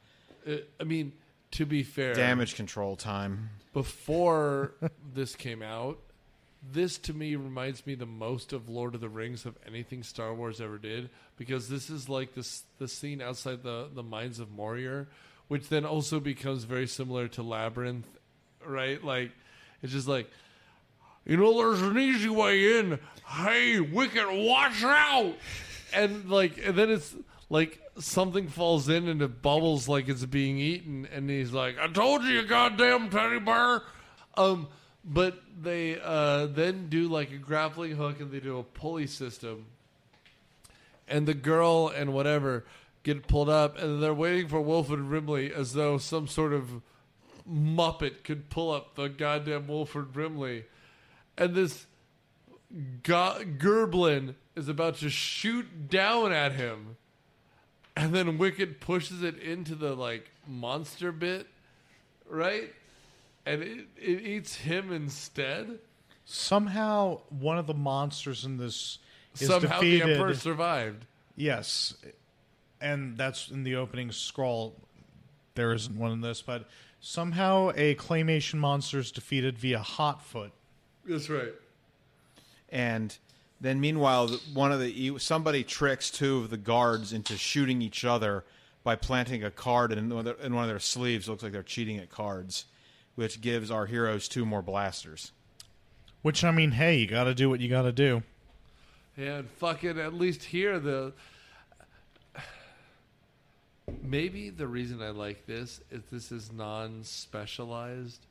I mean, to be fair... Damage control time. Before this came out, this to me reminds me the most of Lord of the Rings of anything Star Wars ever did, because this is like the scene outside the Mines of Moria, which then also becomes very similar to Labyrinth, right? Like, it's just like, you know, there's an easy way in. Hey, Wicket, watch out! And then it's like something falls in and it bubbles like it's being eaten, and he's like, I told you goddamn teddy bear. But they then do like a grappling hook and they do a pulley system, and the girl and whatever get pulled up, and they're waiting for Wilfred Brimley as though some sort of Muppet could pull up the goddamn Wilfred Brimley, and this Gerblin is about to shoot down at him, and then Wicket pushes it into the like monster bit, right? And it eats him instead. Somehow, one of the monsters in this is Somehow defeated. the Emperor survived. Yes, and that's in the opening scroll. There isn't one in this, but somehow a claymation monster is defeated via Hotfoot. That's right. And then, meanwhile, somebody tricks two of the guards into shooting each other by planting a card in one of their sleeves. It looks like they're cheating at cards, which gives our heroes 2 more blasters. Which, I mean, hey, you got to do what you got to do. Yeah, and fucking at least here maybe the reason I like this is non-specialized,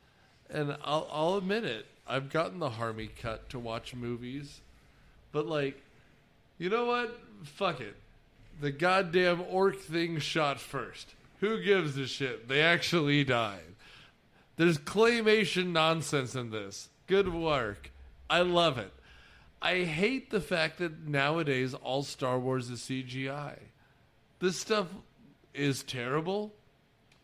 and I'll admit it. I've gotten the Harmy cut to watch movies, but like, you know what? Fuck it. The goddamn orc thing shot first. Who gives a shit? They actually died. There's claymation nonsense in this. Good work. I love it. I hate the fact that nowadays all Star Wars is CGI. This stuff is terrible,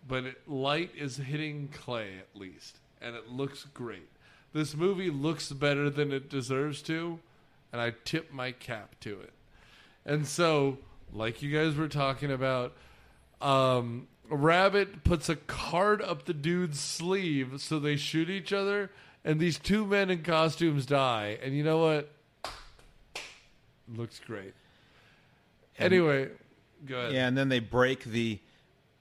but light is hitting clay at least, and it looks great. This movie looks better than it deserves to, and I tip my cap to it. And so, like you guys were talking about, Rabbit puts a card up the dude's sleeve so they shoot each other, and these 2 men in costumes die. And you know what? Looks great. Anyway, go ahead. Yeah, and then they break the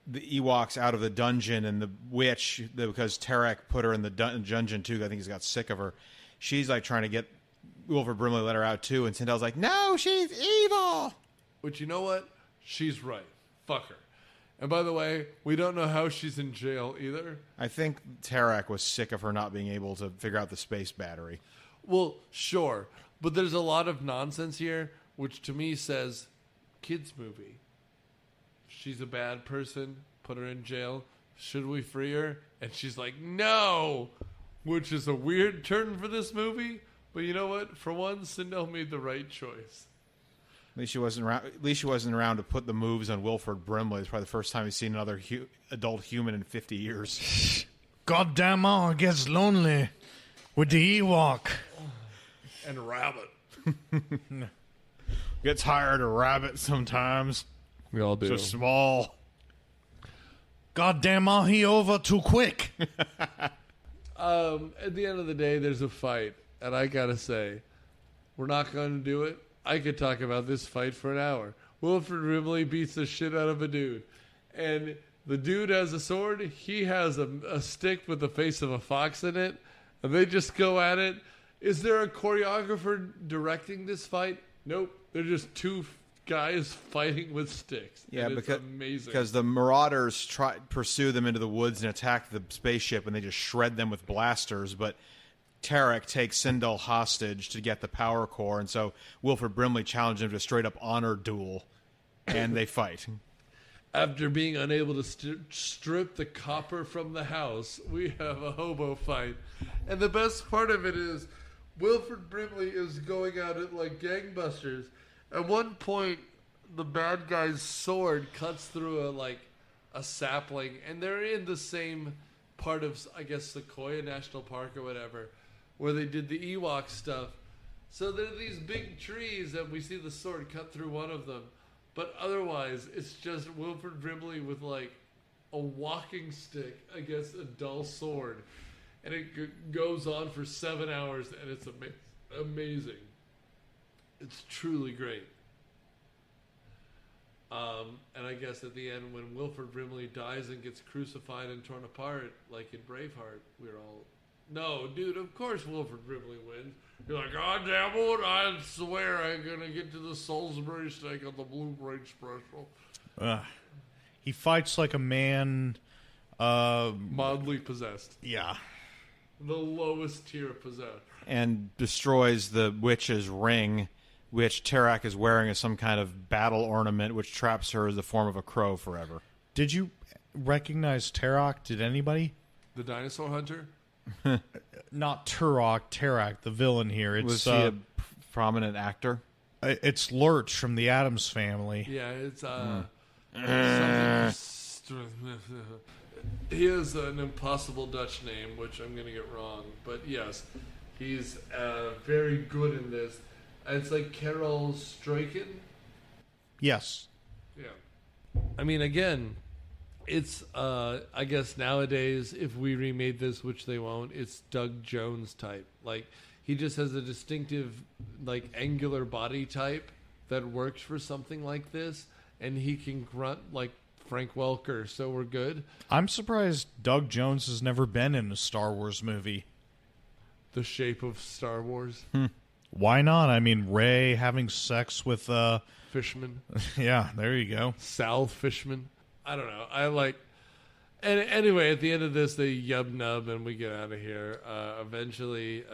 Ewoks out of the dungeon, and the witch, because Tarek put her in the dungeon too, I think he's got sick of her. She's like trying to get Wilfred Brimley let her out too, and Sindel's like, no, she's evil. But you know what? She's right. Fuck her. And by the way, we don't know how she's in jail either. I think Tarek was sick of her not being able to figure out the space battery. Well, sure. But there's a lot of nonsense here, which to me says, kids movie. She's a bad person. Put her in jail. Should we free her? And she's like, no! Which is a weird turn for this movie. But you know what? For one, Sindel made the right choice. At least she wasn't around to put the moves on Wilfred Brimley. It's probably the first time he's seen another adult human in 50 years. Goddamn, it gets lonely with the Ewok. And Rabbit. Gets tired of Rabbit sometimes. We all do. So small. Goddamn, he over too quick. At the end of the day, there's a fight. And I gotta say, we're not going to do it. I could talk about this fight for an hour. Wilfred Brimley beats the shit out of a dude. And the dude has a sword. He has a stick with the face of a fox in it. And they just go at it. Is there a choreographer directing this fight? Nope. They're just 2 guys fighting with sticks. Yeah, and it's amazing. Because the Marauders pursue them into the woods and attack the spaceship, and they just shred them with blasters. But Tarek takes Sindel hostage to get the power core, and so Wilfred Brimley challenged him to a straight-up honor duel, and they fight. After being unable to strip the copper from the house, we have a hobo fight. And the best part of it is Wilfred Brimley is going at it like gangbusters. At one point, the bad guy's sword cuts through a sapling, and they're in the same part of, I guess, Sequoia National Park or whatever, where they did the Ewok stuff. So there are these big trees, and we see the sword cut through one of them. But otherwise, it's just Wilfred Brimley with like a walking stick against a dull sword. And it goes on for 7 hours, and it's amazing. It's truly great. And I guess at the end, when Wilfred Brimley dies and gets crucified and torn apart, like in Braveheart, we're all... No, dude, of course Wilfred Brimley wins. You're like, God damn it, I swear I'm going to get to the Salisbury steak on the Blueberry Special. He fights like a man... mildly possessed. Yeah. The lowest tier of possessed. And destroys the witch's ring, which Tarek is wearing as some kind of battle ornament, which traps her as the form of a crow forever. Did you recognize Tarok? Did anybody? The dinosaur hunter? Not Turok, Tarok, the villain here. Was he a prominent actor? It's Lurch from the Addams Family. Yeah, it's he has an impossible Dutch name, which I'm going to get wrong. But yes, he's very good in this. It's like Carel Struycken. Yes. Yeah. I mean, again, it's, I guess nowadays, if we remade this, which they won't, it's Doug Jones type. Like, he just has a distinctive, like, angular body type that works for something like this, and he can grunt like Frank Welker, so we're good. I'm surprised Doug Jones has never been in a Star Wars movie. The Shape of Star Wars. Why not? I mean, Rey having sex with... Fishman. Yeah, there you go. Sal Fishman. I don't know. I like... And anyway, at the end of this, they yub-nub and we get out of here. Eventually,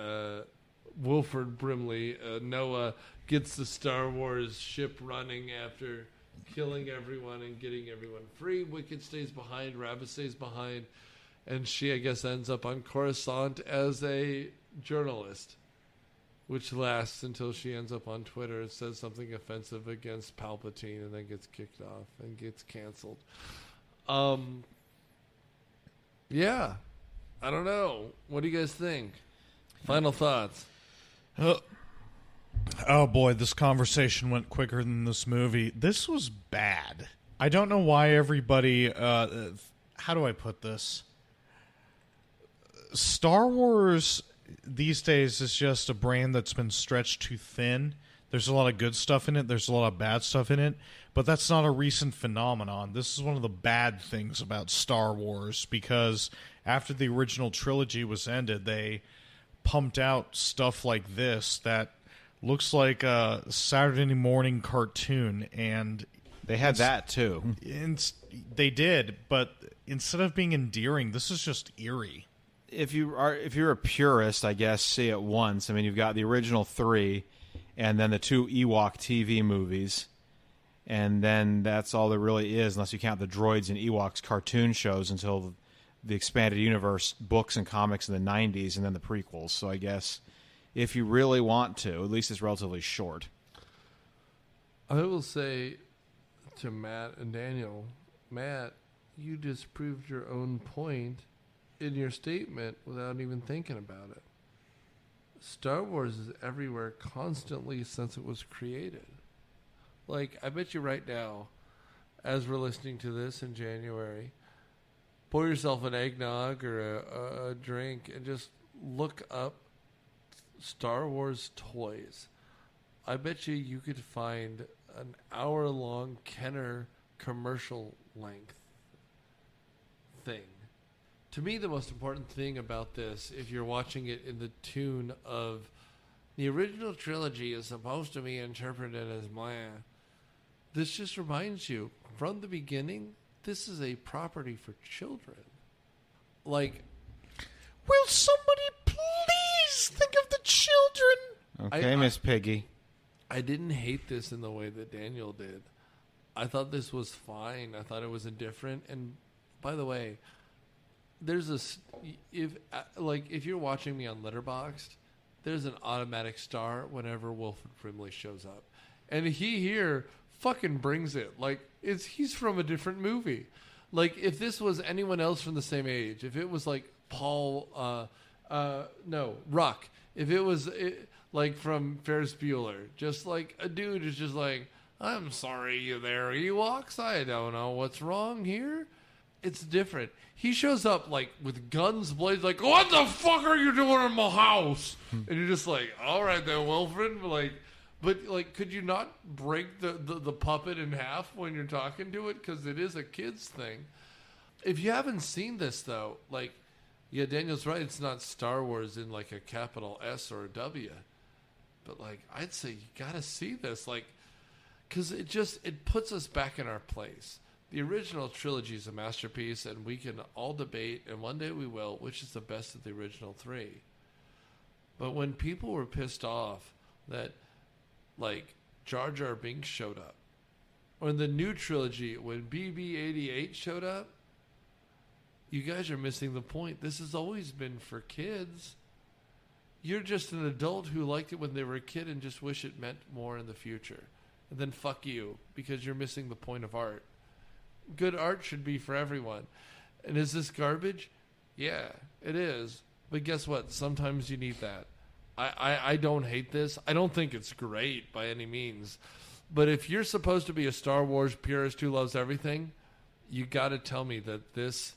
Wilfred Brimley, Noah, gets the Star Wars ship running after killing everyone and getting everyone free. Wicket stays behind. Rabbit stays behind. And she, I guess, ends up on Coruscant as a journalist, which lasts until she ends up on Twitter and says something offensive against Palpatine and then gets kicked off and gets canceled. Yeah. I don't know. What do you guys think? Final thoughts. Oh boy, this conversation went quicker than this movie. This was bad. I don't know why everybody... how do I put this? Star Wars these days is just a brand that's been stretched too thin. There's a lot of good stuff in it. There's a lot of bad stuff in it. But that's not a recent phenomenon. This is one of the bad things about Star Wars, because after the original trilogy was ended, they pumped out stuff like this that looks like a Saturday morning cartoon. And They had that, too. they did, but instead of being endearing, this is just eerie. If you're a purist, I guess, see it once. I mean, you've got the original 3, and then the 2 Ewok TV movies, and then that's all there really is, unless you count the Droids and Ewoks cartoon shows until the expanded universe books and comics in the 90s, and then the prequels. So I guess if you really want to, at least it's relatively short. I will say to Matt and Daniel, Matt, you disproved your own point in your statement without even thinking about it. Star Wars is everywhere constantly since it was created. Like, I bet you right now, as we're listening to this in January, pour yourself an eggnog or a drink and just look up Star Wars toys. I bet you could find an hour-long Kenner commercial length thing. To me, the most important thing about this, if you're watching it in the tune of the original trilogy is supposed to be interpreted as blah, this just reminds you, from the beginning, this is a property for children. Like, will somebody please think of the children? Okay, Miss Piggy. I didn't hate this in the way that Daniel did. I thought this was fine. I thought it was indifferent. And by the way, there's if you're watching me on Letterboxd, there's an automatic star whenever Wilfred Brimley shows up, and he here fucking brings it. Like, he's from a different movie. Like, if this was anyone else from the same age, if it was like Ruck, if it was like from Ferris Bueller, just like a dude is just like, I'm sorry you there, Ewoks, I don't know what's wrong here. It's different. He shows up like with guns, blades, like, what the fuck are you doing in my house? And you're just like, all right then, Wilfred. But could you not break the puppet in half when you're talking to it? Because it is a kid's thing. If you haven't seen this though, like, yeah, Daniel's right. It's not Star Wars in like a capital S or a W, but like, I'd say you gotta see this, like, because it puts us back in our place. The original trilogy is a masterpiece, and we can all debate, and one day we will, which is the best of the original 3. But when people were pissed off that, like, Jar Jar Binks showed up, or in the new trilogy, when BB-88 showed up, you guys are missing the point. This has always been for kids. You're just an adult who liked it when they were a kid and just wish it meant more in the future. And then fuck you, because you're missing the point of art. Good art should be for everyone. And is this garbage? Yeah, it is. But guess what? Sometimes you need that. I don't hate this. I don't think it's great by any means. But if you're supposed to be a Star Wars purist who loves everything, you got to tell me that this...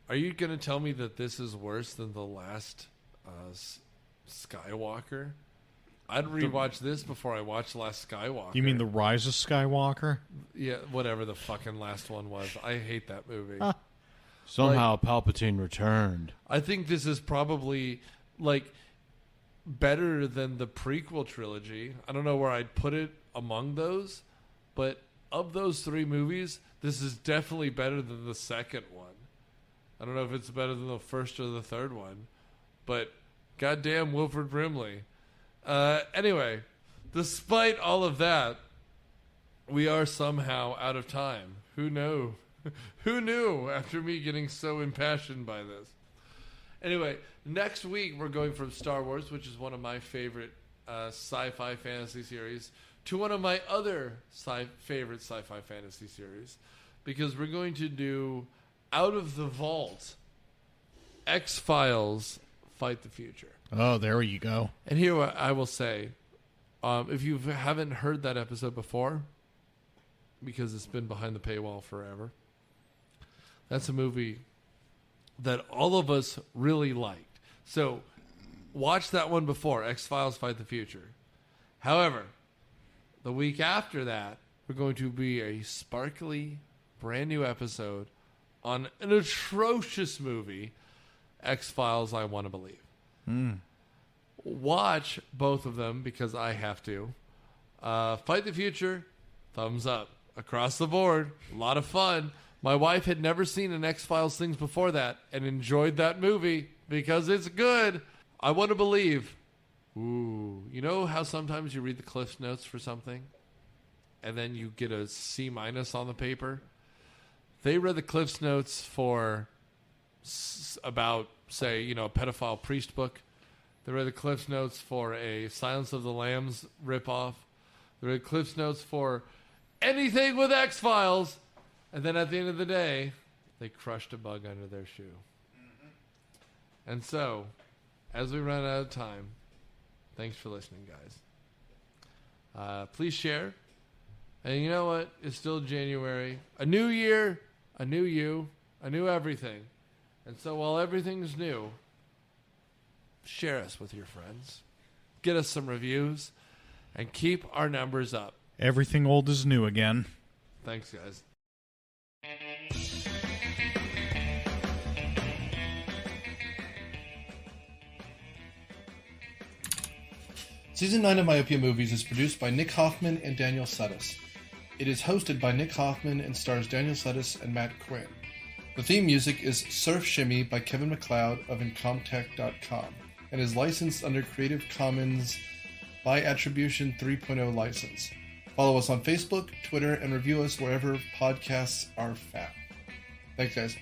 Are you going to tell me that this is worse than the last Skywalker? I'd rewatch this before I watch Last Skywalker. You mean The Rise of Skywalker? Yeah, whatever the fucking last one was. I hate that movie. Somehow Palpatine returned. I think this is probably, better than the prequel trilogy. I don't know where I'd put it among those, but of those three movies, this is definitely better than the second one. I don't know if it's better than the first or the third one, but goddamn Wilfred Brimley. Anyway, despite all of that, we are somehow out of time. Who knew? Who knew after me getting so impassioned by this? Anyway, next week we're going from Star Wars, which is one of my favorite sci-fi fantasy series, to one of my other favorite sci-fi fantasy series, because we're going to do Out of the Vault, X-Files, Fight the Future. Oh, there you go. And here I will say, if you haven't heard that episode before, because it's been behind the paywall forever, that's a movie that all of us really liked. So watch that one before, X-Files Fight the Future. However, the week after that, we're going to be a sparkly, brand new episode on an atrocious movie, X-Files I Want to Believe. Watch both of them because I have to. Fight the Future, thumbs up. Across the board, a lot of fun. My wife had never seen an X-Files things before that and enjoyed that movie because it's good. I Want to Believe. Ooh. You know how sometimes you read the Cliff Notes for something and then you get a C- on the paper? They read the Cliff Notes for about, say, a pedophile priest book. They read the Cliff Notes for a Silence of the Lambs ripoff. They read Cliff Notes for anything with X-Files. And then at the end of the day, they crushed a bug under their shoe. And so, as we run out of time, thanks for listening, guys. Please share. And you know what? It's still January. A new year, a new you, a new everything. And so while everything's new, share us with your friends. Get us some reviews. And keep our numbers up. Everything old is new again. Thanks, guys. Season 9 of Myopia Movies is produced by Nick Hoffman and Daniel Sudis. It is hosted by Nick Hoffman and stars Daniel Sudis and Matt Quinn. The theme music is Surf Shimmy by Kevin MacLeod of Incomtech.com and is licensed under Creative Commons by Attribution 3.0 license. Follow us on Facebook, Twitter, and review us wherever podcasts are found. Thanks, guys.